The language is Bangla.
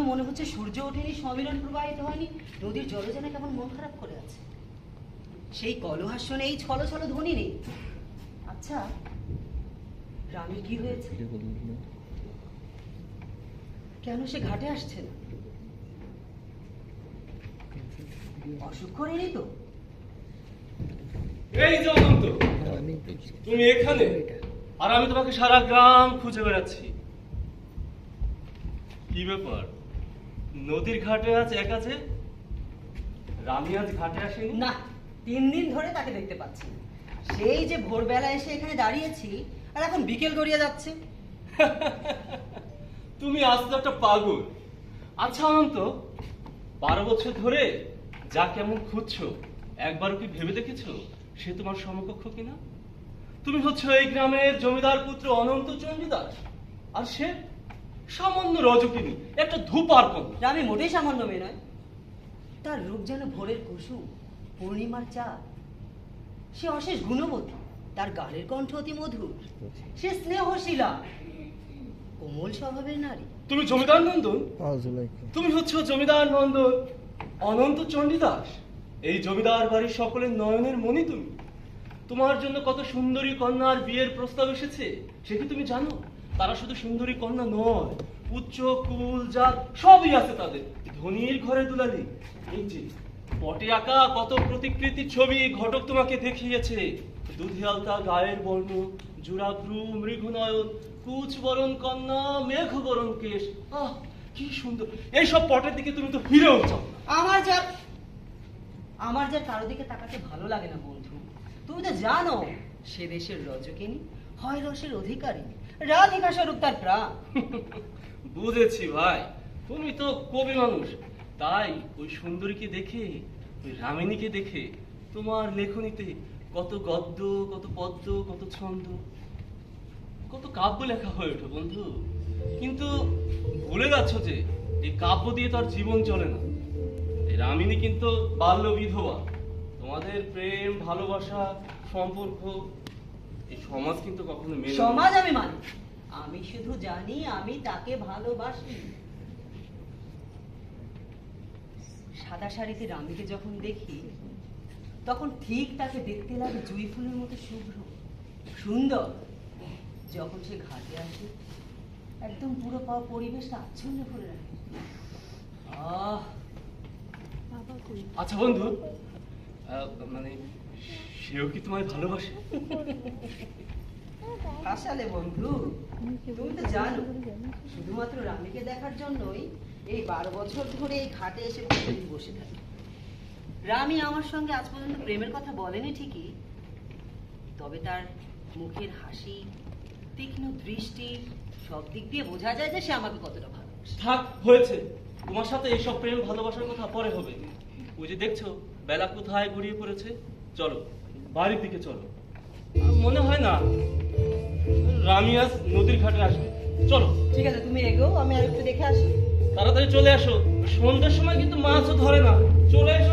মনে হচ্ছে সূর্য ওঠেনি, সমীরণ প্রবাহিত হয়নি, নদীর জল যেন কেমন মন খারাপ করে আছে। সেই কলহাস্য নেই, ছলো ছলো ধ্বনি নেই। আচ্ছা, রানীর কি হয়েছে? কেন সে ঘাটে আসছে না? অসুখ করেনি তো? এই যে অনন্ত, তুমি এখানে, আর আমি তোমাকে সারা গ্রাম খুঁজে বেড়াচ্ছি। কি ব্যাপার, নদীর ঘাটে আজ একা যে? রানী আজ ঘাটে আসেনি? না, 3 দিন ধরে তাকে দেখতে পাচ্ছি না। সেই যে ভোরবেলা এসে এখানে দাঁড়িয়েছি, আর এখন বিকেল গড়িয়ে যাচ্ছে। তুমি আজ তো একটা পাগল। আচ্ছা অনন্ত, 12 বছর ধরে যা কেমন খুঁজছো, একবারও কি ভেবে দেখেছো সে তোমার সমকক্ষ কিনা? তুমি হচ্ছে এই গ্রামের জমিদার পুত্র অনন্ত চণ্ডীদাস, আর সে সামান্য রজকিনী, একটা ধূপার কন্যা। আমি মোটেই সামান্য মেয়ে নয়। তার রূপ যেন ভোরের কুসুম, পূর্ণিমার চাঁদ। সে অশেষ গুণবতী, তার গানের কণ্ঠ অতি মধুর। সে স্নেহশীলা, কোমল স্বভাবের নারী। তুমি জমিদার নন্দন? তুমি হচ্ছে জমিদার নন্দন অনন্ত চণ্ডীদাস। এই জমিদার বাড়ির সকলের নয়নের মণি তুমি। তোমার জন্য কত সুন্দরী কন্যার বিয়ের প্রস্তাব এসেছে, সে কি তুমি জানো? তারা শুধু সুন্দরী কন্যা নয়, উচ্চ কুল জাত সবই আছে তাদের। ধনীর ঘরে দুলালি। এই যে পটে আঁকা কত প্রতিকৃতির ছবি ঘটক তোমাকে দেখিয়েছে। দুধে আলতা গায়ের বর্ণ, জুড়াভ্রু মৃগনয়ন, কুচ বরণ কন্যা, মেঘ বরণ কেশ। আহ, কি সুন্দর! এইসব পটের দিকে তুমি তো ফিরেও চাও না। আমার যা কারো দিকে তাকাতে ভালো লাগে না বন্ধু। তুমি তো জানো সে দেশের রজকিনী, হয় রসের অধিকারী, রাধিকা স্বরূপ তার প্রাণ। বুঝেছি ভাই, তুমি তো কবি মানুষ, তাই ওই সুন্দরীকে দেখে, ওই রামিনীকে দেখে তোমার লেখনীতে কত গদ্য, কত পদ্য, কত ছন্দ, কত কাব্য লেখা হয়ে ওঠে বন্ধু। কিন্তু ভুলে যাচ্ছ যে এই কাব্য দিয়ে তার জীবন চলে না। এই রামিনী কিন্তু বাল্য বিধবা। তোমাদের প্রেম, ভালোবাসা, সম্পর্ক, এই সমাজ কিন্তু কখনো মেনে সমাজ আমি মানি, আমি শুধু জানি আমি তাকে ভালোবাসি। সাদা শাড়িতে রানীকে যখন দেখি, তখন ঠিক তাকে দেখতে লাগে জুঁই ফুলের মতো শুভ্র, সুন্দর। যখন সে ঘাটে আসে, একদম পুরো পরিবেশটা আচ্ছন্ন করে রাখে। আহ, আচ্ছা বন্ধু, মানে সেও কি তোমায় ভালোবাসে? আসলে বন্ধু, তুমি তো জানো শুধুমাত্র রানীকে দেখার জন্যই এই 12 বছর ধরে এই ঘাটে এসে প্রতিদিন বসে থাকি। রানী আমার সঙ্গে আজ পর্যন্ত প্রেমের কথা বলেনি ঠিকই, তবে তার মুখের হাসি, তীক্ষ্ণ দৃষ্টি, সব দিক দিয়ে বোঝা যায় যে সে আমাকে কতটা ভালোবাসে। থাক, হয়েছে। তোমার সাথে এইসব প্রেম ভালোবাসার কথা পরে হবে। ওই যে দেখছো বেলা কোথায় গড়িয়ে পড়েছে, চলো বাড়ির দিকে চলো। মনে হয় না রামি আজ নদীর ঘাটে আসবে। চলো। ঠিক আছে, তুমি এগো, আমি আর একটু দেখে আসি। তাড়াতাড়ি চলে আসো, সন্ধ্যার সময় কিন্তু মাছও ধরে না। চলে এসো।